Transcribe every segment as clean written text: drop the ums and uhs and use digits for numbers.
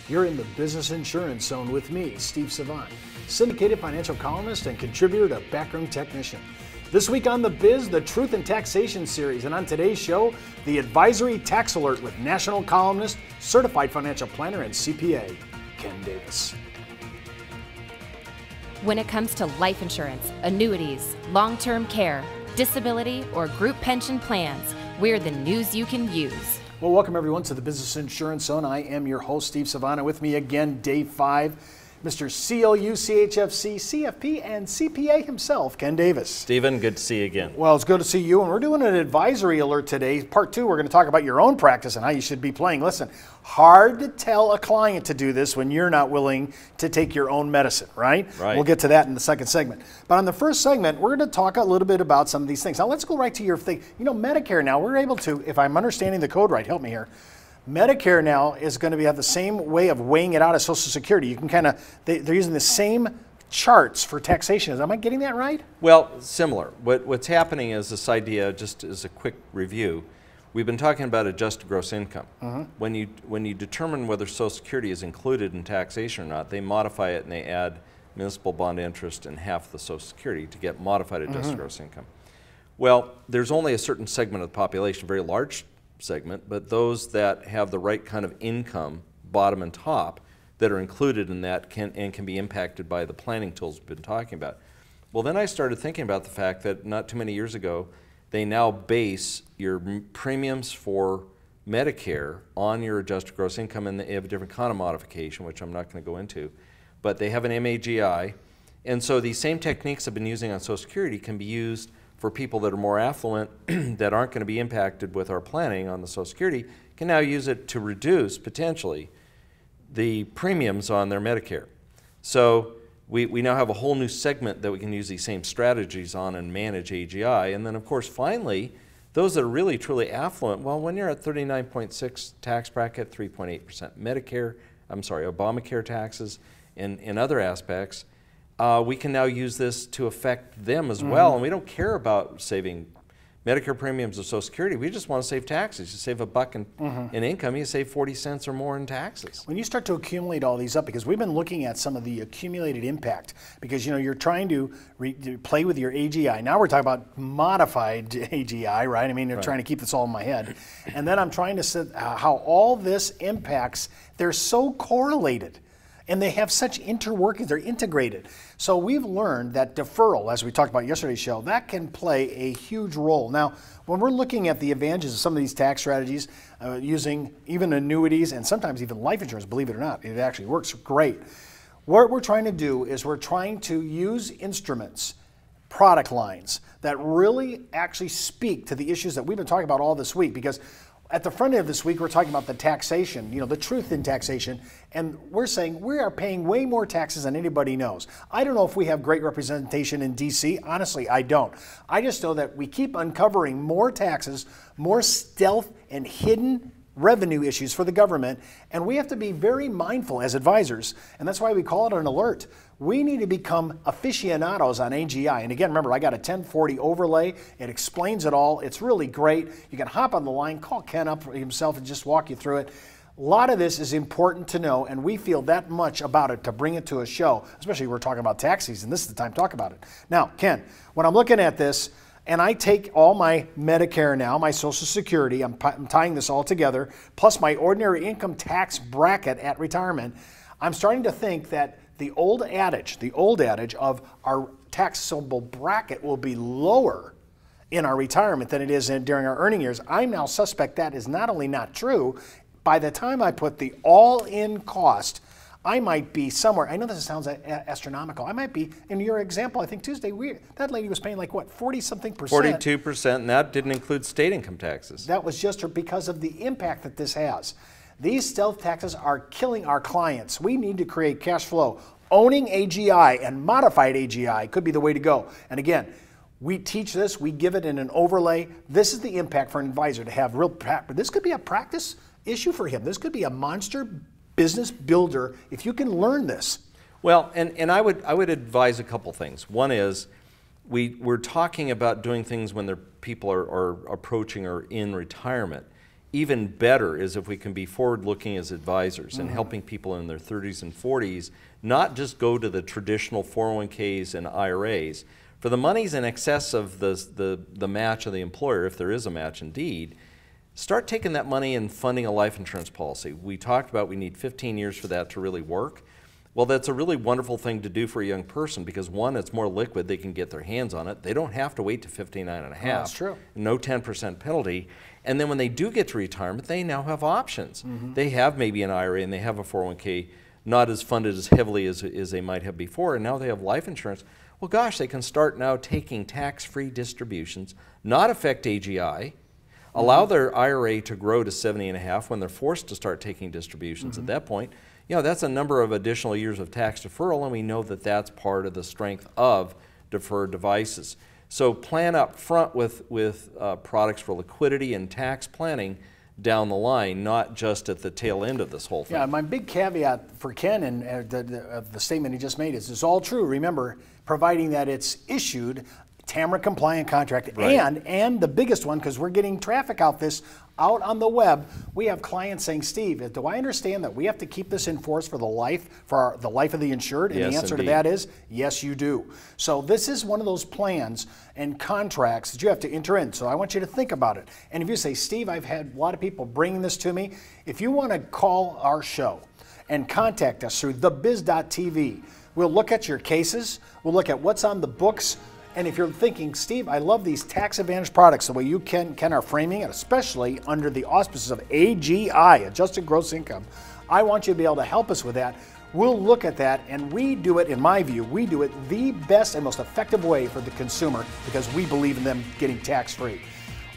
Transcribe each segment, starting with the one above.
You're in the Business Insurance Zone with me, Steve Savant, syndicated financial columnist and contributor to Backroom Technician. This week on The Biz, the Truth in Taxation series, and on today's show, the Advisory Tax Alert with national columnist, certified financial planner, and CPA, Ken Davis. When it comes to life insurance, annuities, long-term care, disability, or group pension plans, we're the news you can use. Well, welcome everyone to the Business Insurance Zone. I am your host, Steve Savant. With me again, day 5, Mr. CLU, CHFC, CFP, and CPA himself, Ken Davis. Stephen, good to see you again. Well, it's good to see you, and we're doing an advisory alert today. Part 2, we're going to talk about your own practice and how you should be playing. Listen, hard to tell a client to do this when you're not willing to take your own medicine, right? Right. We'll get to that in the second segment. But on the first segment, we're going to talk a little bit about some of these things. Now, let's go right to your thing. You know, Medicare now, we're able to, if I'm understanding the code right, help me here, Medicare now is going to have the same way of weighing it out as Social Security. You can kind of, they're using the same charts for taxation. Am I getting that right? Well, similar. What's happening is this idea, just as a quick review, we've been talking about adjusted gross income. When you determine whether Social Security is included in taxation or not, they modify it and they add municipal bond interest and half the Social Security to get modified adjusted gross income. Well, there's only a certain segment of the population, a very large segment, but those that have the right kind of income, bottom and top, that are included in that can be impacted by the planning tools we've been talking about. Well, then I started thinking about the fact that not too many years ago, they now base your premiums for Medicare on your adjusted gross income, and they have a different kind of modification, which I'm not going to go into, but they have an MAGI, and so these same techniques I've been using on Social Security can be used for people that are more affluent that aren't going to be impacted with our planning on the Social Security, can now use it to reduce, potentially, the premiums on their Medicare. So we now have a whole new segment that we can use these same strategies on and manage AGI. And then, of course, finally, those that are really, truly affluent, well, when you're at 39.6 tax bracket, 3.8% Medicare, Obamacare taxes, and other aspects, we can now use this to affect them as well. And we don't care about saving Medicare premiums or Social Security. We just want to save taxes. You save $1 in income, you save 40 cents or more in taxes. When you start to accumulate all these up, because we've been looking at some of the accumulated impact, because you know you're trying to play with your AGI. Now we're talking about modified AGI, right? I mean, they're trying to keep this all in my head. And then I'm trying to see how all this impacts, they're so correlated. And they have such interworkings, they're integrated. So we've learned that deferral, as we talked about yesterday's show, that can play a huge role. Now, when we're looking at the advantages of some of these tax strategies, using even annuities and sometimes even life insurance, believe it or not, it actually works great. What we're trying to do is we're trying to use instruments, product lines, that really actually speak to the issues that we've been talking about all this week, because at the front end of this week, we're talking about the taxation, you know, the truth in taxation, and we're saying we are paying way more taxes than anybody knows. I don't know if we have great representation in DC. Honestly, I don't. I just know that we keep uncovering more taxes, more stealth and hidden revenue issues for the government, and we have to be very mindful as advisors, and that's why we call it an alert. We need to become aficionados on AGI. And again, remember, I got a 1040 overlay. It explains it all. It's really great. You can hop on the line, call Ken up himself, and just walk you through it. A lot of this is important to know, and we feel that much about it to bring it to a show, especially we're talking about tax season. This is the time to talk about it. Now, Ken, when I'm looking at this, and I take all my Medicare now, my Social Security, I'm tying this all together, plus my ordinary income tax bracket at retirement, I'm starting to think that the old adage of our taxable bracket will be lower in our retirement than it is during our earning years. I now suspect that is not only not true, by the time I put the all-in cost, I might be somewhere, I know this sounds astronomical, I might be, in your example, I think Tuesday, that lady was paying like what, 40-something percent? 42%, and that didn't include state income taxes. That was just because of the impact that this has. These stealth taxes are killing our clients. We need to create cash flow. Owning AGI and modified AGI could be the way to go. And again, we teach this, we give it in an overlay. This is the impact for an advisor to have real practice. This could be a practice issue for him. This could be a monster business builder if you can learn this. Well, and I would advise a couple things. One is we're talking about doing things when people are approaching or in retirement. even better is if we can be forward-looking as advisors and helping people in their 30s and 40s not just go to the traditional 401ks and IRAs. For the monies in excess of the match of the employer, if there is a match indeed, start taking that money and funding a life insurance policy. We talked about we need 15 years for that to really work. Well, that's a really wonderful thing to do for a young person because, one, it's more liquid. They can get their hands on it. They don't have to wait to 59 and a half. That's true. No 10% penalty. And then when they do get to retirement, they now have options. They have maybe an IRA and they have a 401k, not as funded as heavily as they might have before, and now they have life insurance. Well, gosh, they can start now taking tax-free distributions, not affect AGI, allow their IRA to grow to 70 and a half when they're forced to start taking distributions at that point. You know, that's a number of additional years of tax deferral, and we know that that's part of the strength of deferred devices. So plan up front with products for liquidity and tax planning down the line, not just at the tail end of this whole thing. Yeah, my big caveat for Ken and the statement he just made is it's all true. Remember, providing that it's issued TAMRA compliant contract, and the biggest one, because we're getting traffic out on the web, we have clients saying, Steve, do I understand that we have to keep this in force for the life of the insured? And yes, the answer indeed. to that is yes, you do. So this is one of those plans and contracts that you have to enter in. So I want you to think about it. And if you say, Steve, I've had a lot of people bringing this to me, if you want to call our show and contact us through thebiz.tv, we'll look at your cases, we'll look at what's on the books. And if you're thinking, Steve, I love these tax advantage products, the way you Ken are framing it, especially under the auspices of AGI, adjusted gross income, I want you to be able to help us with that. We'll look at that, and we do it, in my view, we do it the best and most effective way for the consumer because we believe in them getting tax-free.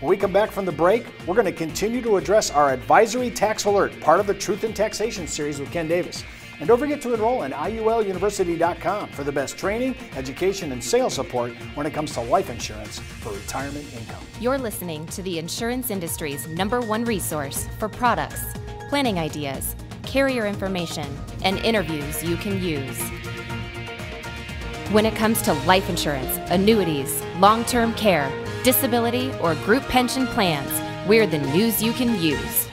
When we come back from the break, we're going to continue to address our advisory tax alert, part of the Truth in Taxation series with Ken Davis. And don't forget to enroll in IULUniversity.com for the best training, education, and sales support when it comes to life insurance for retirement income. You're listening to the insurance industry's #1 resource for products, planning ideas, carrier information, and interviews you can use. When it comes to life insurance, annuities, long-term care, disability, or group pension plans, we're the news you can use.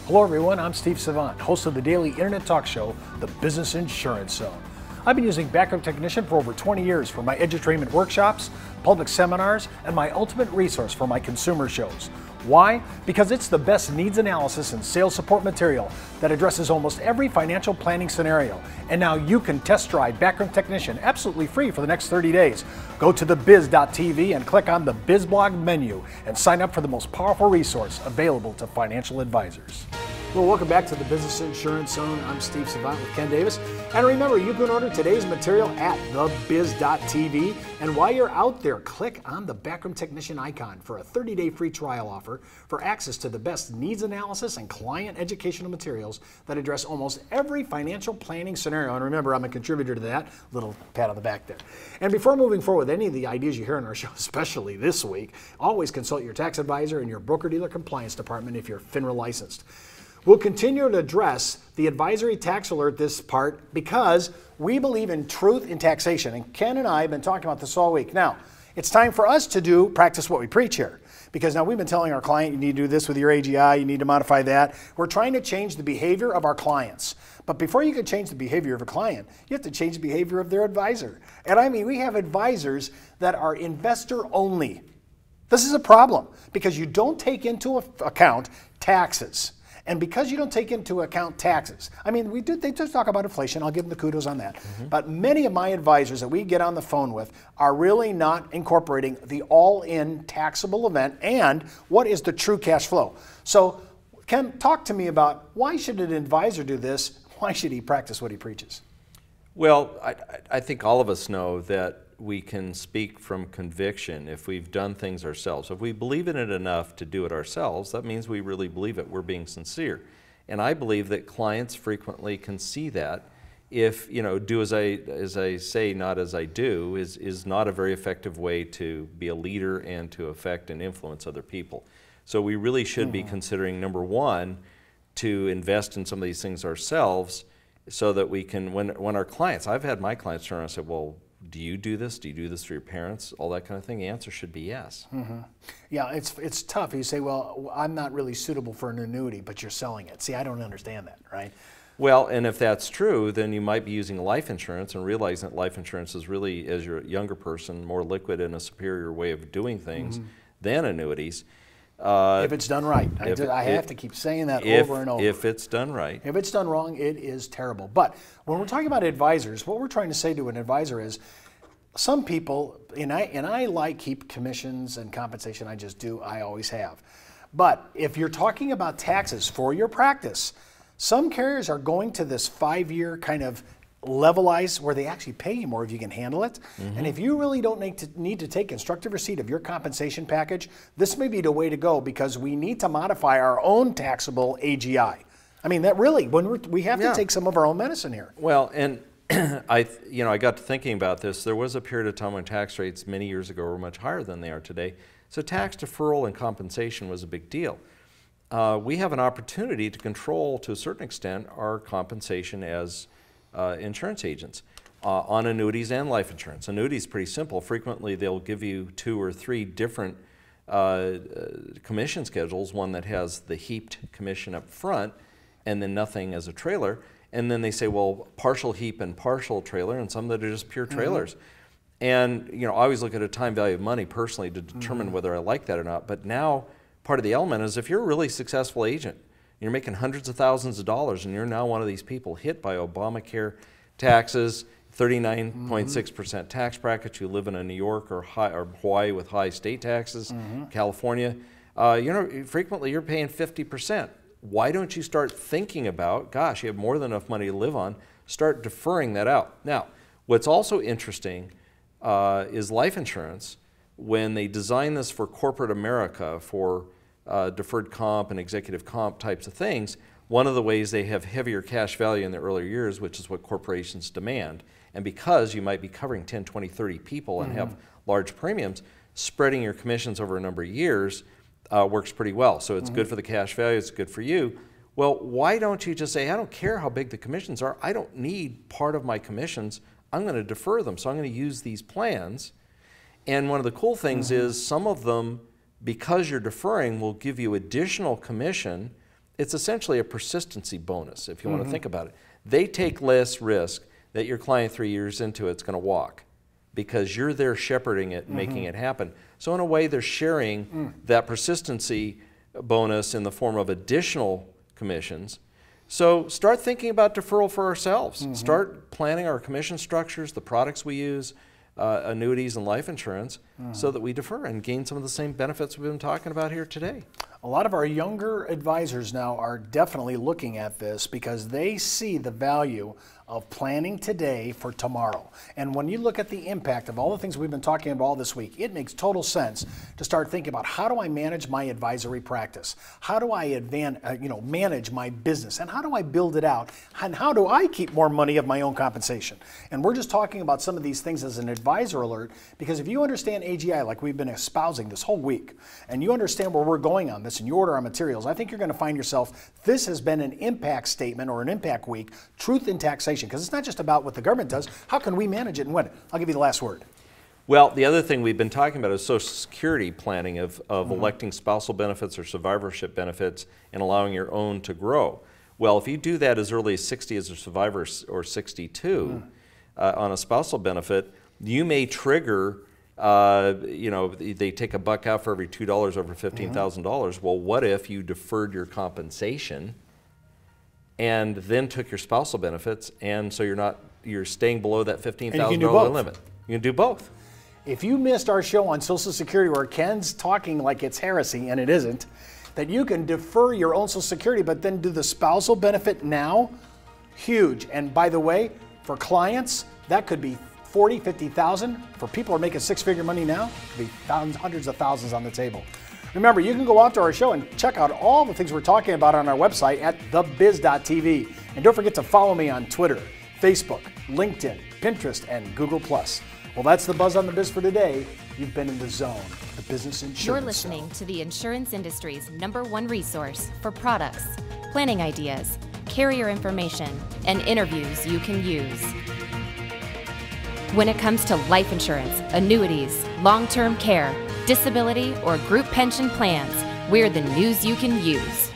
Hello everyone, I'm Steve Savant, host of the daily internet talk show, The Business Insurance Zone. I've been using Backup Technician for over 20 years for my edutainment workshops, public seminars, and my ultimate resource for my consumer shows. Why? Because it's the best needs analysis and sales support material that addresses almost every financial planning scenario. And now you can test drive Backup Technician absolutely free for the next 30 days. Go to thebiz.tv and click on the BizBlog menu and sign up for the most powerful resource available to financial advisors. Well, welcome back to the Business Insurance Zone. I'm Steve Savant with Ken Davis. And remember, you can order today's material at thebiz.tv. And while you're out there, click on the Backroom Technician icon for a 30-day free trial offer for access to the best needs analysis and client educational materials that address almost every financial planning scenario. And remember, I'm a contributor to that. Little pat on the back there. And before moving forward with any of the ideas you hear on our show, especially this week, always consult your tax advisor and your broker-dealer compliance department if you're FINRA licensed. We'll continue to address the advisory tax alert this part because we believe in truth in taxation. And Ken and I have been talking about this all week. Now, it's time for us to practice what we preach here. Because now we've been telling our client, you need to do this with your AGI, you need to modify that. We're trying to change the behavior of our clients. But before you can change the behavior of a client, you have to change the behavior of their advisor. And I mean, we have advisors that are investor only. This is a problem because you don't take into account taxes. And because you don't take into account taxes, I mean, they just talk about inflation, I'll give them the kudos on that. But many of my advisors that we get on the phone with are really not incorporating the all-in taxable event and what is the true cash flow. So Ken, talk to me about why should an advisor do this? Why should he practice what he preaches? Well, I think all of us know that we can speak from conviction if we've done things ourselves. If we believe in it enough to do it ourselves, that means we really believe it. We're being sincere. And I believe that clients frequently can see that if, do as I say, not as I do, is not a very effective way to be a leader and to affect and influence other people. So we really should be considering, number one, to invest in some of these things ourselves so that we can, when our clients, I've had my clients turn around and say, well, do you do this? Do you do this for your parents? All that kind of thing. The answer should be yes. Yeah, it's tough. You say, well, I'm not really suitable for an annuity, but you're selling it. See, I don't understand that, right? Well, and if that's true, then you might be using life insurance and realizing that life insurance is really, as you're a younger person, more liquid and a superior way of doing things than annuities. If it's done right. I have to keep saying that over and over. If it's done right. If it's done wrong, it is terrible. But when we're talking about advisors, what we're trying to say to an advisor is, some people, and I like keep commissions and compensation, I just do, I always have. But if you're talking about taxes for your practice, some carriers are going to this 5-year kind of levelize where they actually pay you more if you can handle it. And if you really don't need to take constructive receipt of your compensation package, this may be the way to go, because we need to modify our own taxable AGI. I mean, that really, we have to take some of our own medicine here. Well, and I got to thinking about this. There was a period of time when tax rates many years ago were much higher than they are today. So tax deferral and compensation was a big deal. We have an opportunity to control, to a certain extent, our compensation as insurance agents on annuities and life insurance. Annuities pretty simple. Frequently they'll give you 2 or 3 different commission schedules, one that has the heaped commission up front and then nothing as a trailer. And then they say, well, partial heap and partial trailer, and some that are just pure trailers. And I always look at a time value of money personally to determine whether I like that or not. But now part of the element is, if you're a really successful agent, you're making hundreds of thousands of dollars, and you're now one of these people hit by Obamacare taxes, 39.6% tax bracket, you live in a New York or Hawaii with high state taxes, California, frequently you're paying 50%. Why don't you start thinking about, gosh, you have more than enough money to live on, start deferring that out. Now, what's also interesting is life insurance. When they design this for corporate America, for deferred comp and executive comp types of things, one of the ways they have heavier cash value in the earlier years, which is what corporations demand, and because you might be covering 10, 20, 30 people and have large premiums, spreading your commissions over a number of years works pretty well. So it's good for the cash value, it's good for you. Well, why don't you just say, I don't care how big the commissions are, I don't need part of my commissions, I'm going to defer them, so I'm going to use these plans. And one of the cool things is, some of them, because you're deferring, will give you additional commission. It's essentially a persistency bonus, if you want to think about it. They take less risk that your client 3 years into it's going to walk, because you're there shepherding it and making it happen. So in a way, they're sharing that persistency bonus in the form of additional commissions. So start thinking about deferral for ourselves. Start planning our commission structures, the products we use, annuities and life insurance, so that we defer and gain some of the same benefits we've been talking about here today. A lot of our younger advisors now are definitely looking at this because they see the value of planning today for tomorrow. And when you look at the impact of all the things we've been talking about all this week, it makes total sense to start thinking about, how do I manage my advisory practice? How do I manage my business? And how do I build it out? And how do I keep more money of my own compensation? And we're just talking about some of these things as an advisor alert, because if you understand AGI like we've been espousing this whole week, and you understand where we're going on this and you order our materials, I think you're going to find yourself, this has been an impact statement or an impact week, truth in taxation. Because it's not just about what the government does. How can we manage it and win it? I'll give you the last word. Well, the other thing we've been talking about is Social Security planning of electing spousal benefits or survivorship benefits and allowing your own to grow. Well, if you do that as early as 60 as a survivor or 62 on a spousal benefit, you may trigger, they take a buck out for every $2 over $15,000. Well, what if you deferred your compensation and then took your spousal benefits, and so you're staying below that $15,000 limit? You can do both. If you missed our show on Social Security where Ken's talking like it's heresy, and it isn't, that you can defer your own Social Security but then do the spousal benefit now, huge. And by the way, for clients, that could be 40, 50,000. For people who are making six-figure money now, it could be thousands, hundreds of thousands on the table. Remember, you can go out to our show and check out all the things we're talking about on our website at thebiz.tv. And don't forget to follow me on Twitter, Facebook, LinkedIn, Pinterest, and Google+. Well, that's the Buzz on the Biz for today. You've been in the zone, the business insurance You're listening to the insurance industry's #1 resource for products, planning ideas, carrier information, and interviews you can use. When it comes to life insurance, annuities, long-term care, disability, or group pension plans, we're the news you can use.